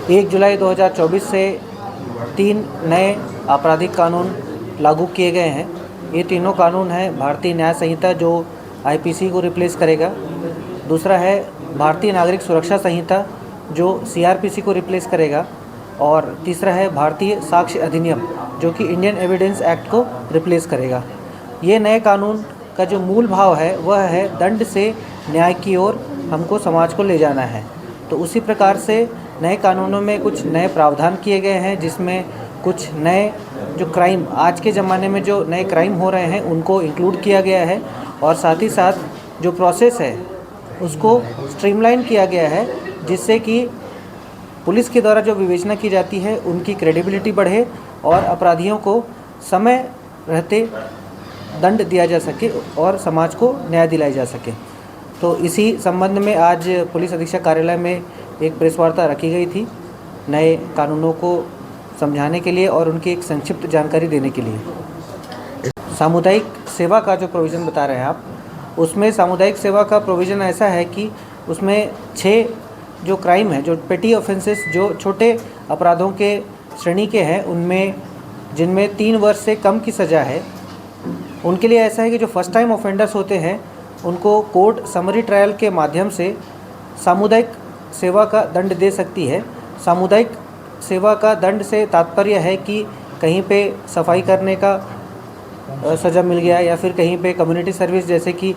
1 जुलाई 2024 से 3 नए आपराधिक कानून लागू किए गए हैं। ये तीनों कानून हैं भारतीय न्याय संहिता जो आईपीसी को रिप्लेस करेगा, दूसरा है भारतीय नागरिक सुरक्षा संहिता जो सीआरपीसी को रिप्लेस करेगा, और तीसरा है भारतीय साक्ष्य अधिनियम जो कि इंडियन एविडेंस एक्ट को रिप्लेस करेगा। ये नए कानून का जो मूल भाव है वह है दंड से न्याय की ओर हमको समाज को ले जाना है। तो उसी प्रकार से नए कानूनों में कुछ नए प्रावधान किए गए हैं, जिसमें कुछ नए जो क्राइम आज के ज़माने में जो नए क्राइम हो रहे हैं उनको इंक्लूड किया गया है, और साथ ही साथ जो प्रोसेस है उसको स्ट्रीमलाइन किया गया है, जिससे कि पुलिस के द्वारा जो विवेचना की जाती है उनकी क्रेडिबिलिटी बढ़े और अपराधियों को समय रहते दंड दिया जा सके और समाज को न्याय दिलाई जा सके। तो इसी संबंध में आज पुलिस अधीक्षक कार्यालय में एक प्रेस वार्ता रखी गई थी नए कानूनों को समझाने के लिए और उनकी एक संक्षिप्त जानकारी देने के लिए। सामुदायिक सेवा का जो प्रोविज़न बता रहे हैं आप, उसमें सामुदायिक सेवा का प्रोविज़न ऐसा है कि उसमें 6 जो क्राइम है, जो पेटी ऑफेंसेस, जो छोटे अपराधों के श्रेणी के हैं, उनमें जिनमें 3 वर्ष से कम की सज़ा है, उनके लिए ऐसा है कि जो फर्स्ट टाइम ऑफेंडर्स होते हैं उनको कोर्ट समरी ट्रायल के माध्यम से सामुदायिक सेवा का दंड दे सकती है। सामुदायिक सेवा का दंड से तात्पर्य है कि कहीं पे सफाई करने का सज़ा मिल गया, या फिर कहीं पे कम्युनिटी सर्विस जैसे कि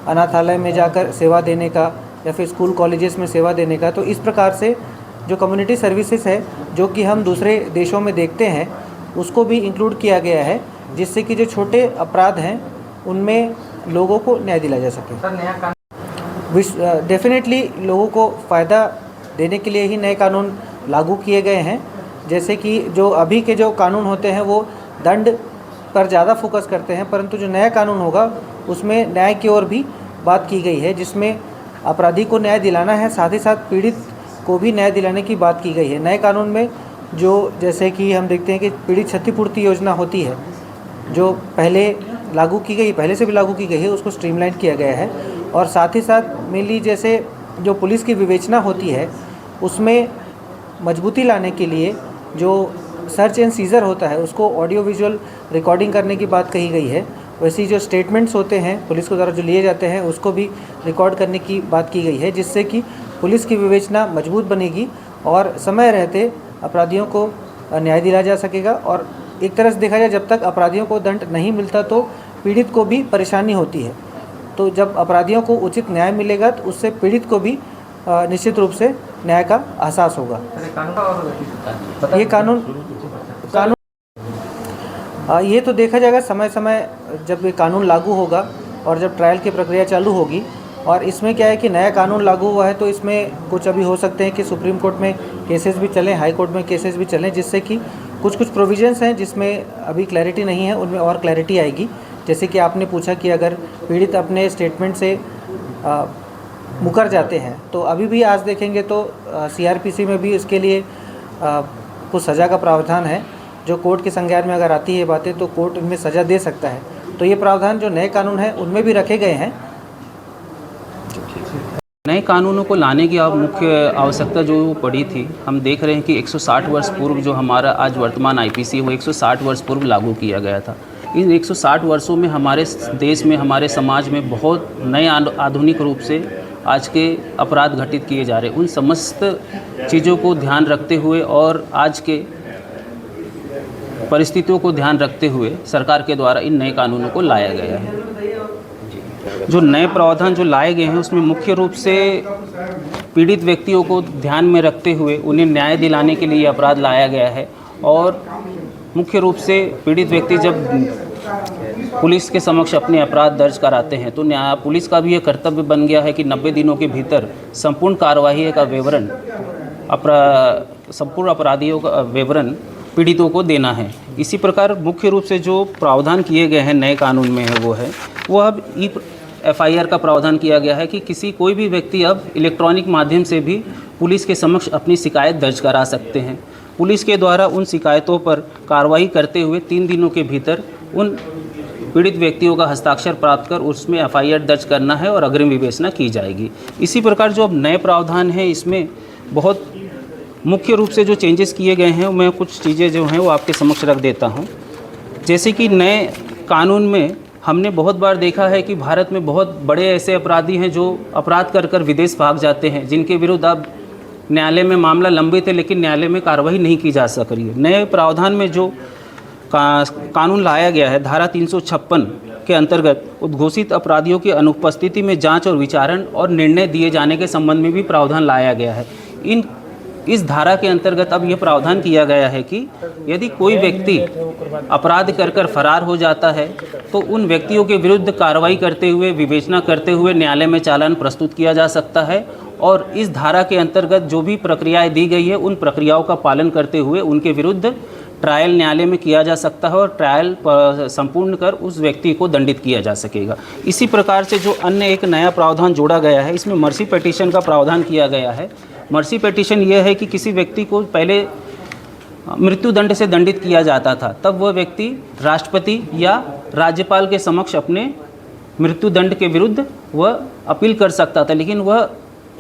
अनाथालय में जाकर सेवा देने का, या फिर स्कूल कॉलेजेस में सेवा देने का। तो इस प्रकार से जो कम्युनिटी सर्विसेज है जो कि हम दूसरे देशों में देखते हैं उसको भी इंक्लूड किया गया है, जिससे कि जो छोटे अपराध हैं उनमें लोगों को न्याय दिलाया जा सके। डेफिनेटली लोगों को फ़ायदा देने के लिए ही नए कानून लागू किए गए हैं। जैसे कि जो अभी के जो कानून होते हैं वो दंड पर ज़्यादा फोकस करते हैं, परंतु जो नया कानून होगा उसमें न्याय की ओर भी बात की गई है, जिसमें अपराधी को न्याय दिलाना है, साथ ही साथ पीड़ित को भी न्याय दिलाने की बात की गई है। नए कानून में जो जैसे कि हम देखते हैं कि पीड़ित क्षतिपूर्ति योजना होती है जो पहले लागू की गई, पहले से भी लागू की गई है, उसको स्ट्रीमलाइन किया गया है। और साथ ही साथ मेनली जैसे जो पुलिस की विवेचना होती है उसमें मजबूती लाने के लिए जो सर्च एंड सीजर होता है उसको ऑडियो विजुअल रिकॉर्डिंग करने की बात कही गई है। वैसे जो स्टेटमेंट्स होते हैं पुलिस के द्वारा जो लिए जाते हैं उसको भी रिकॉर्ड करने की बात की गई है, जिससे कि पुलिस की विवेचना मजबूत बनेगी और समय रहते अपराधियों को न्याय दिलाया जा सकेगा। और एक तरह से देखा जाए जब तक अपराधियों को दंड नहीं मिलता तो पीड़ित को भी परेशानी होती है। तो जब अपराधियों को उचित न्याय मिलेगा तो उससे पीड़ित को भी निश्चित रूप से न्याय का एहसास होगा। ये कानून ये तो देखा जाएगा समय समय जब ये कानून लागू होगा और जब ट्रायल की प्रक्रिया चालू होगी। और इसमें क्या है कि नया कानून लागू हुआ है तो इसमें कुछ अभी हो सकते हैं कि सुप्रीम कोर्ट में केसेस भी चलें, हाई कोर्ट में केसेस भी चलें, जिससे कि कुछ प्रोविजंस हैं जिसमें अभी क्लैरिटी नहीं है, उनमें और क्लैरिटी आएगी। जैसे कि आपने पूछा कि अगर पीड़ित अपने स्टेटमेंट से मुकर जाते हैं तो अभी भी आज देखेंगे तो सीआरपीसी में भी इसके लिए कुछ सज़ा का प्रावधान है। जो कोर्ट के संज्ञान में अगर आती है बातें तो कोर्ट इनमें सज़ा दे सकता है। तो ये प्रावधान जो नए कानून हैं उनमें भी रखे गए हैं। नए कानूनों को लाने की मुख्य आवश्यकता जो पड़ी थी, हम देख रहे हैं कि 160 वर्ष पूर्व जो हमारा आज वर्तमान आईपीसी वो 160 वर्ष पूर्व लागू किया गया था। इन 160 वर्षों में हमारे देश में, हमारे समाज में बहुत नए आधुनिक रूप से आज के अपराध घटित किए जा रहे हैं। उन समस्त चीज़ों को ध्यान रखते हुए और आज के परिस्थितियों को ध्यान रखते हुए सरकार के द्वारा इन नए कानूनों को लाया गया है। जो नए प्रावधान जो लाए गए हैं उसमें मुख्य रूप से पीड़ित व्यक्तियों को ध्यान में रखते हुए उन्हें न्याय दिलाने के लिए अपराध लाया गया है। और मुख्य रूप से पीड़ित व्यक्ति जब पुलिस के समक्ष अपने अपराध दर्ज कराते हैं तो पुलिस का भी ये कर्तव्य बन गया है कि 90 दिनों के भीतर संपूर्ण कार्यवाही का विवरण संपूर्ण अपराधियों का विवरण पीड़ितों को देना है। इसी प्रकार मुख्य रूप से जो प्रावधान किए गए हैं नए कानून में है वो अब FIR का प्रावधान किया गया है कि कोई भी व्यक्ति अब इलेक्ट्रॉनिक माध्यम से भी पुलिस के समक्ष अपनी शिकायत दर्ज करा सकते हैं। पुलिस के द्वारा उन शिकायतों पर कार्रवाई करते हुए 3 दिनों के भीतर उन पीड़ित व्यक्तियों का हस्ताक्षर प्राप्त कर उसमें FIR दर्ज करना है और अग्रिम विवेचना की जाएगी। इसी प्रकार जो अब नए प्रावधान हैं इसमें बहुत मुख्य रूप से जो चेंजेस किए गए हैं मैं कुछ चीज़ें जो हैं वो आपके समक्ष रख देता हूं। जैसे कि नए कानून में हमने बहुत बार देखा है कि भारत में बहुत बड़े ऐसे अपराधी हैं जो अपराध कर कर विदेश भाग जाते हैं, जिनके विरुद्ध अब न्यायालय में मामला लंबित है लेकिन न्यायालय में कार्रवाई नहीं की जा सक रही है। नए प्रावधान में जो कानून लाया गया है, धारा 356 के अंतर्गत उद्घोषित अपराधियों की अनुपस्थिति में जांच और विचारण और निर्णय दिए जाने के संबंध में भी प्रावधान लाया गया है। इस धारा के अंतर्गत अब यह प्रावधान किया गया है कि यदि कोई व्यक्ति अपराध कर कर फरार हो जाता है तो उन व्यक्तियों के विरुद्ध कार्रवाई करते हुए, विवेचना करते हुए न्यायालय में चालान प्रस्तुत किया जा सकता है और इस धारा के अंतर्गत जो भी प्रक्रियाएं दी गई है उन प्रक्रियाओं का पालन करते हुए उनके विरुद्ध ट्रायल न्यायालय में किया जा सकता है और ट्रायल संपूर्ण कर उस व्यक्ति को दंडित किया जा सकेगा। इसी प्रकार से जो अन्य एक नया प्रावधान जोड़ा गया है, इसमें मर्सी पिटीशन का प्रावधान किया गया है। मर्सी पिटीशन यह है कि किसी व्यक्ति को पहले मृत्युदंड से दंडित किया जाता था, तब वह व्यक्ति राष्ट्रपति या राज्यपाल के समक्ष अपने मृत्युदंड के विरुद्ध वह अपील कर सकता था, लेकिन वह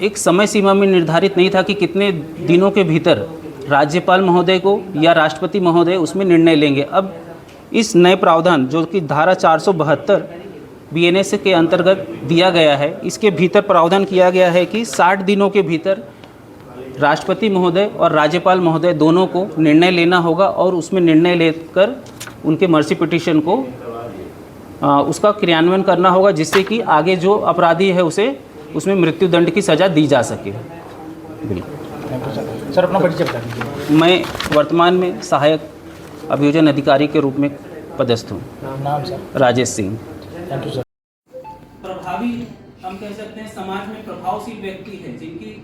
एक समय सीमा में निर्धारित नहीं था कि कितने दिनों के भीतर राज्यपाल महोदय को या राष्ट्रपति महोदय उसमें निर्णय लेंगे। अब इस नए प्रावधान जो कि धारा 472 बीएनएस के अंतर्गत दिया गया है, इसके भीतर प्रावधान किया गया है कि 60 दिनों के भीतर राष्ट्रपति महोदय और राज्यपाल महोदय दोनों को निर्णय लेना होगा और उसमें निर्णय लेकर उनके मर्सी पिटीशन को उसका क्रियान्वयन करना होगा, जिससे कि आगे जो अपराधी है उसे उसमें मृत्युदंड की सज़ा दी जा सके। सर अपना परिचय बता दीजिए। मैं वर्तमान में सहायक अभियोजन अधिकारी के रूप में पदस्थ हूँ। नाम sir? Rajesh Singh. Thank you sir. प्रभावी हम कह सकते हैं समाज में प्रभावशील व्यक्ति है जिनकी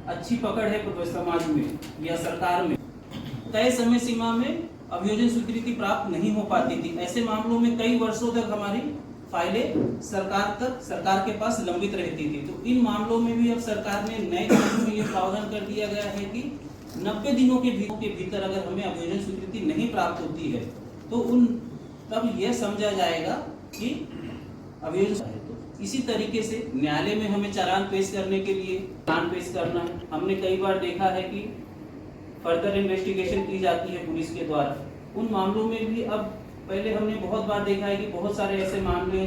अच्छी पकड़ है समाज में या सरकार में, तय समय सीमा में अभियोजन स्वीकृति प्राप्त नहीं हो पाती थी। ऐसे मामलों में कई वर्षों तक हमारी फाइलें सरकार के पास लंबित रहती थी। तो इन मामलों में भी अब सरकार ने नए कानून में ये प्रावधान कर दिया गया है कि 90 दिनों के भीतर अगर हमें अभियोजन स्वीकृति नहीं प्राप्त होती है तो तब यह समझा जाएगा कि अभियोजन है। तो इसी तरीके से न्यायालय में हमें चालान पेश करने के लिए चालान पेश करना है। हमने कई बार देखा है कि फर्दर इन्वेस्टिगेशन की जाती है पुलिस के द्वारा। उन मामलों में भी अब पहले हमने बहुत बार देखा है कि बहुत सारे ऐसे मामले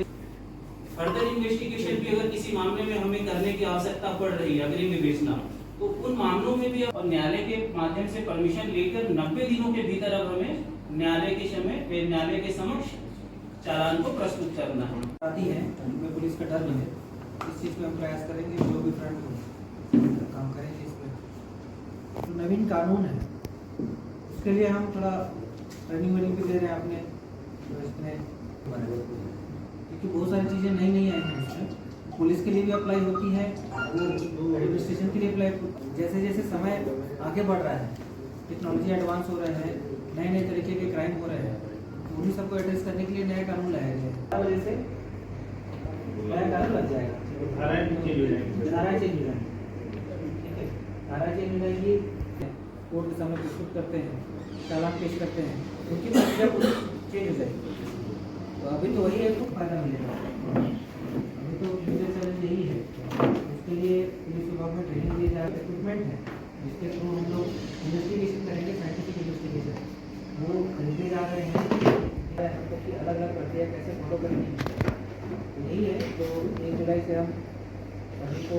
फर्दर इन्वेस्टिगेशन भी अगर किसी मामले में हमें करने की आवश्यकता पड़ रही है, अग्रिम विवेचना, तो उन मामलों में भी और न्यायालय के माध्यम से परमिशन लेकर 90 दिनों के भीतर अब हमें न्यायालय के समक्ष चालान को प्रस्तुत करना है। आती है उनमें पुलिस का डर नहीं है। इस चीज़ में हम प्रयास करेंगे, जो भी फ्रंट हो काम करेंगे इसमें। तो नवीन कानून है, उसके लिए हम थोड़ा ट्रेनिंग भी दे रहे हैं अपने तो इसमें, क्योंकि बहुत सारी चीज़ें नई नई आई हैं इसमें। पुलिस के लिए भी अप्लाई होती है, वो एडमिनिस्ट्रेशन के लिए अप्लाई। जैसे जैसे समय आगे बढ़ रहा है, टेक्नोलॉजी एडवांस हो रहे हैं, नए नए तरीके के क्राइम हो रहे हैं, उन्हीं सबको एड्रेस करने के लिए नया कानून लाया गया है। वजह से नया कानून लग जाएगा, धाराएं चेंज हो जाएंगी, धारा चेंज हो जाएगी। कोर्ट के सामने प्रस्तुत करते हैं, चालान पेश करते हैं, उनकी प्रक्रिया चेंज हो जाएगी। तो अभी तो वही है, तो फायदा मिलेगा। अभी तो फ्यूचर चैलेंज यही है। इसके लिए पुलिस विभाग में ट्रेनिंग दी जा रही है, इक्विपमेंट है जिसके थ्रू हम लोग इन्वेस्टिगेशन करेंगे, साइंटिफिक इन्वेस्टिगेशन वो खरीदने जा रहे हैं। हम लोग की अलग अलग प्रक्रिया कैसे फॉलो करेंगे, यही है। तो 1 जुलाई से हम सभी को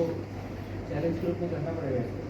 चैलेंज के रूप में करना पड़ेगा इसको।